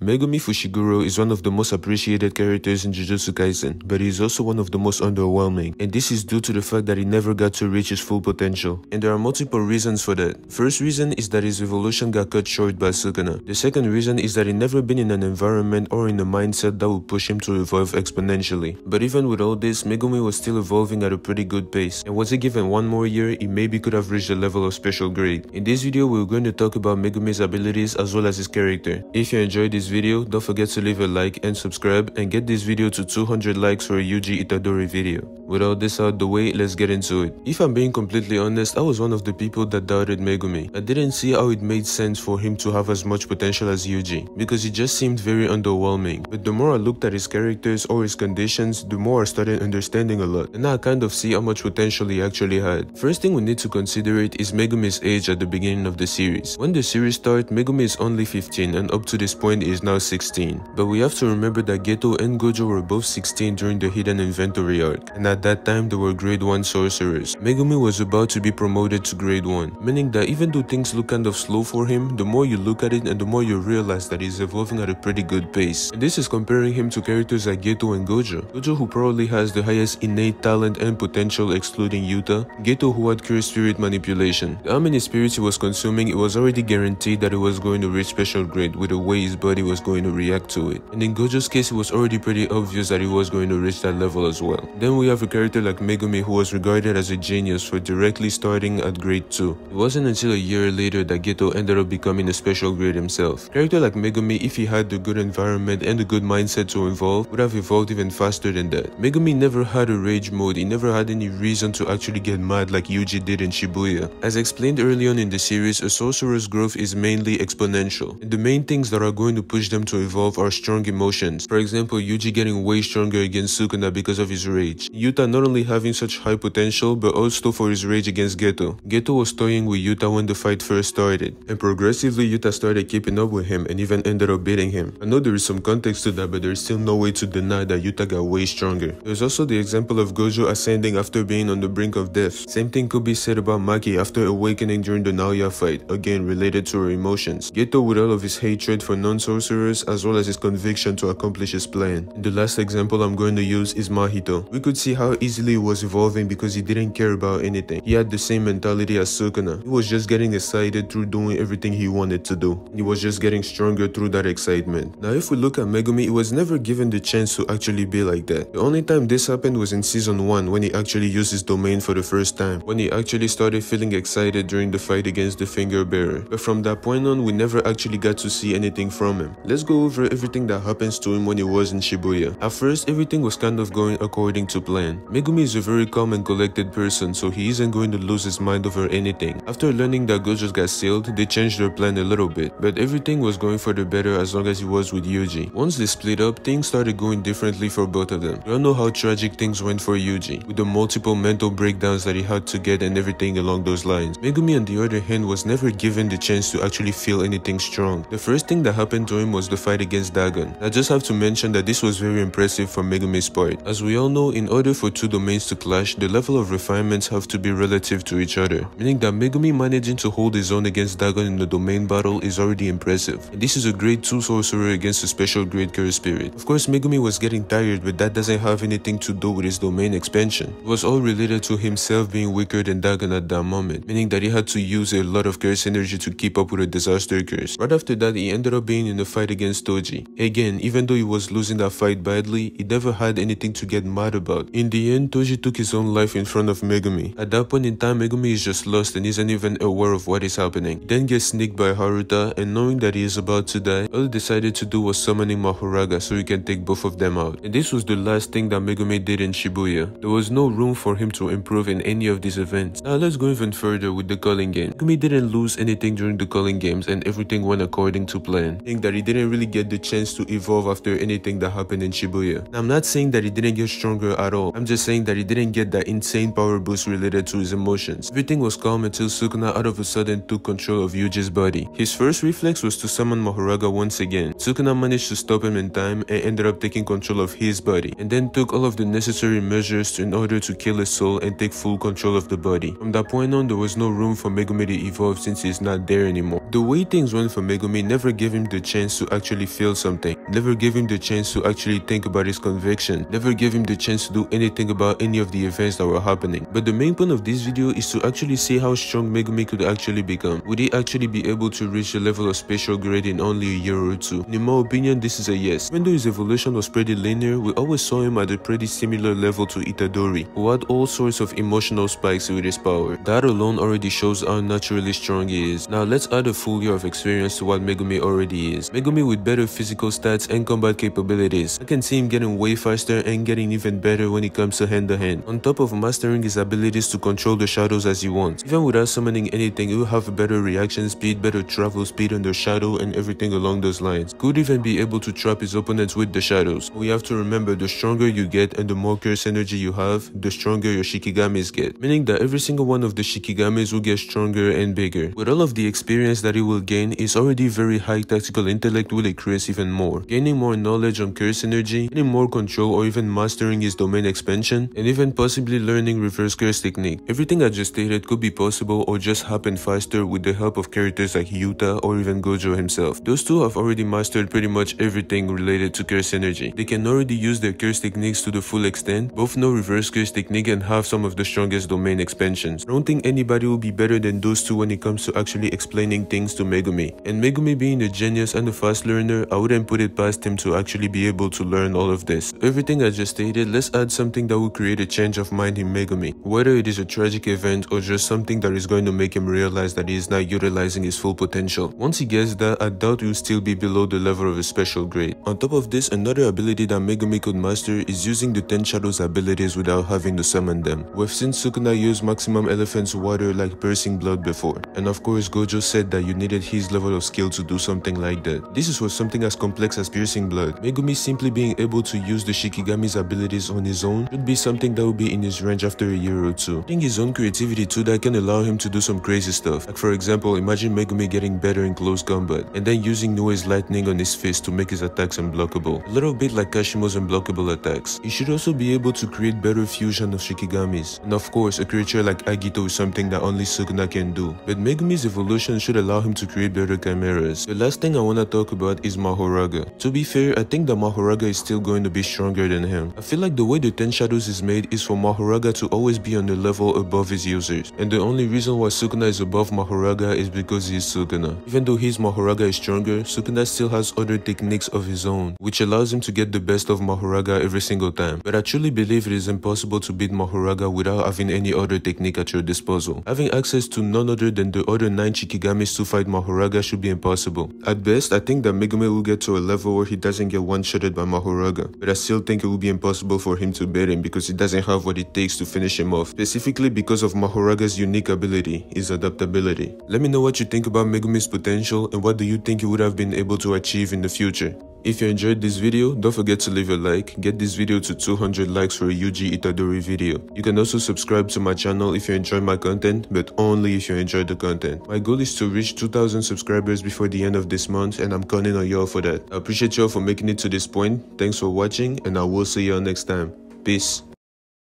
Megumi Fushiguro is one of the most appreciated characters in Jujutsu Kaisen, but he is also one of the most underwhelming, and this is due to the fact that he never got to reach his full potential. And there are multiple reasons for that. First reason is that his evolution got cut short by Sukuna. The second reason is that he never been in an environment or in a mindset that would push him to evolve exponentially. But even with all this, Megumi was still evolving at a pretty good pace, and was he given one more year, he maybe could have reached the level of special grade. In this video, we're going to talk about Megumi's abilities as well as his character. If you enjoyed this video, don't forget to leave a like and subscribe, and get this video to 200 likes for a Yuji Itadori video. With all this out the way, let's get into it. If I'm being completely honest, I was one of the people that doubted Megumi. I didn't see how it made sense for him to have as much potential as Yuji, because he just seemed very underwhelming. But the more I looked at his characters or his conditions, the more I started understanding a lot, and now I kind of see how much potential he actually had. First thing we need to consider is Megumi's age at the beginning of the series. When the series started, Megumi is only 15, and up to this point he is now 16. But we have to remember that Geto and Gojo were both 16 during the Hidden Inventory arc, and at that time they were grade 1 sorcerers. Megumi was about to be promoted to grade 1, meaning that even though things look kind of slow for him, the more you look at it and the more you realize that he's evolving at a pretty good pace. And this is comparing him to characters like Geto and Gojo. Gojo, who probably has the highest innate talent and potential excluding Yuta. Geto, who had cursed spirit manipulation. How many spirits he was consuming, it was already guaranteed that he was going to reach special grade with the way his body was going to react to it. And in Gojo's case, it was already pretty obvious that he was going to reach that level as well. Then we have a character like Megumi, who was regarded as a genius for directly starting at grade 2. It wasn't until a year later that Geto ended up becoming a special grade himself. A character like Megumi, if he had the good environment and the good mindset to evolve, would have evolved even faster than that. Megumi never had a rage mode, he never had any reason to actually get mad like Yuji did in Shibuya. As explained early on in the series, a sorcerer's growth is mainly exponential, and the main things that are going to push them to evolve are strong emotions. For example, Yuji getting way stronger against Sukuna because of his rage. Yuta not only having such high potential, but also for his rage against Geto. Geto was toying with Yuta when the fight first started, and progressively Yuta started keeping up with him and even ended up beating him. I know there is some context to that, but there is still no way to deny that Yuta got way stronger. There's also the example of Gojo ascending after being on the brink of death. Same thing could be said about Maki after awakening during the Naoya fight, again related to her emotions. Geto with all of his hatred for non-sorcerers as well as his conviction to accomplish his plan. And the last example I'm going to use is Mahito. We could see how easily he was evolving because he didn't care about anything. He had the same mentality as Sukuna. He was just getting excited through doing everything he wanted to do. He was just getting stronger through that excitement. Now if we look at Megumi, he was never given the chance to actually be like that. The only time this happened was in season 1 when he actually used his domain for the first time, when he actually started feeling excited during the fight against the Finger Bearer. But from that point on, we never actually got to see anything from him. Let's go over everything that happens to him when he was in Shibuya. At first, everything was kind of going according to plan. Megumi is a very calm and collected person, so he isn't going to lose his mind over anything. After learning that Gojo got sealed, they changed their plan a little bit, but everything was going for the better as long as he was with Yuji. Once they split up, things started going differently for both of them. We all know how tragic things went for Yuji, with the multiple mental breakdowns that he had to get and everything along those lines. Megumi, on the other hand, was never given the chance to actually feel anything strong. The first thing that happened to him was the fight against Dagon. I just have to mention that this was very impressive from Megumi's part. As we all know, in order for two domains to clash, the level of refinements have to be relative to each other, meaning that Megumi managing to hold his own against Dagon in the domain battle is already impressive. And this is a grade 2 sorcerer against a special grade curse spirit. Of course, Megumi was getting tired, but that doesn't have anything to do with his domain expansion. It was all related to himself being weaker than Dagon at that moment, meaning that he had to use a lot of curse energy to keep up with a disaster curse. Right after that, he ended up being in a fight against Toji. Again, even though he was losing that fight badly, he never had anything to get mad about. In the end, Toji took his own life in front of Megumi. At that point in time, Megumi is just lost and isn't even aware of what is happening. He then gets sneaked by Haruta, and knowing that he is about to die, all he decided to do was summoning Mahoraga so he can take both of them out. And this was the last thing that Megumi did in Shibuya. There was no room for him to improve in any of these events. Now let's go even further with the Culling Game. Megumi didn't lose anything during the Culling Games and everything went according to plan. I think that he didn't really get the chance to evolve after anything that happened in Shibuya. Now, I'm not saying that he didn't get stronger at all. I'm I'm just saying that he didn't get that insane power boost related to his emotions. Everything was calm until Sukuna out of a sudden took control of Yuji's body. His first reflex was to summon Mahoraga once again. Sukuna managed to stop him in time and ended up taking control of his body, and then took all of the necessary measures in order to kill his soul and take full control of the body. From that point on, there was no room for Megumi to evolve since he's not there anymore. The way things went for Megumi never gave him the chance to actually feel something, never gave him the chance to actually think about his conviction, never gave him the chance to do anything about any of the events that were happening. But the main point of this video is to actually see how strong Megumi could actually become. Would he actually be able to reach the level of special grade in only a year or two? In my opinion, this is a yes. Even though his evolution was pretty linear, we always saw him at a pretty similar level to Itadori, who had all sorts of emotional spikes with his power. That alone already shows how naturally strong he is. Now let's add a full year of experience to what Megumi already is. Megumi with better physical stats and combat capabilities. I can see him getting way faster and getting even better when it comes to hand-to-hand. On top of mastering his abilities to control the shadows as he wants. Even without summoning anything, he will have better reaction speed, better travel speed under shadow and everything along those lines. Could even be able to trap his opponents with the shadows. We have to remember, the stronger you get and the more curse energy you have, the stronger your Shikigamis get. Meaning that every single one of the Shikigamis will get stronger and bigger. With all of the experience that he will gain, his already very high tactical intellect will increase even more. Gaining more knowledge on curse energy, getting more control or even mastering his domain expansion, and even possibly learning reverse curse technique. Everything I just stated could be possible or just happen faster with the help of characters like Yuta or even Gojo himself. Those two have already mastered pretty much everything related to curse energy. They can already use their curse techniques to the full extent, both know reverse curse technique and have some of the strongest domain expansions. I don't think anybody will be better than those two when it comes to actually explaining things to Megumi. And Megumi being a genius and a fast learner, I wouldn't put it past him to actually be able to learn all of this. Everything I just stated, let's add something that will create a change of mind in Megumi. Whether it is a tragic event or just something that is going to make him realize that he is not utilizing his full potential. Once he gets that, I doubt he will still be below the level of a special grade. On top of this, another ability that Megumi could master is using the 10 Shadows abilities without having to summon them. We've seen Sukuna use Maximum Elephant's water like Bursting Blood before, and of course Gojo said that you needed his level of skill to do something like that. This is for something as complex as Piercing Blood. Megumi simply being able to use the Shikigami's abilities on his own should be something that will be in his range after a year or two. Adding his own creativity too that can allow him to do some crazy stuff. Like for example, imagine Megumi getting better in close combat, and then using Noe's lightning on his fist to make his attacks unblockable. A little bit like Kashimo's unblockable attacks. He should also be able to create better fusion of Shikigamis. And of course, a creature like Agito is something that only Sukuna can do. But Megumi's evolution should allow him to create better chimeras. The last thing I wanna talk about is Mahoraga. To be fair, I think that Mahoraga is still going to be stronger than him. I feel like the way the 10 Shadows is made is for Mahoraga to always be on the level above his users. And the only reason why Sukuna is above Mahoraga is because he is Sukuna. Even though his Mahoraga is stronger, Sukuna still has other techniques of his own, which allows him to get the best of Mahoraga every single time. But I truly believe it is impossible to beat Mahoraga without having any other technique at your disposal. Having access to none other than the other 9 Shikigamis to fight Mahoraga should be impossible. At best, I think that Megumi will get to a level where he doesn't get one-shotted by Mahoraga, but I still think it will be impossible for him to beat him because he doesn't have what it takes to finish him off, specifically because of Mahoraga's unique ability, his adaptability. Let me know what you think about Megumi's potential and what do you think he would have been able to achieve in the future. If you enjoyed this video, don't forget to leave a like, get this video to 200 likes for a Yuji Itadori video. You can also subscribe to my channel if you enjoy my content, but only if you enjoy the content. My goal is to reach 2,000 subscribers before the end of this month, and I'm counting on y'all for that. I appreciate y'all for making it to this point. Thanks for watching, and I will see y'all next time. Peace.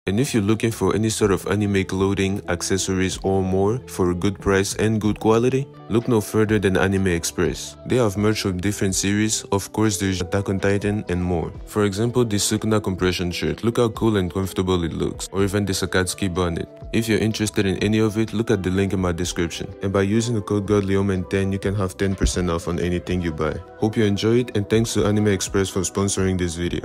And if you're looking for any sort of anime clothing, accessories or more for a good price and good quality, look no further than Anime Express. They have merch from different series, of course there's Attack on Titan and more. For example, this Sukuna compression shirt, look how cool and comfortable it looks, or even this Akatsuki bonnet. If you're interested in any of it, look at the link in my description. And by using the code GODLEOMAN10, you can have 10% off on anything you buy. Hope you enjoyed, and thanks to Anime Express for sponsoring this video.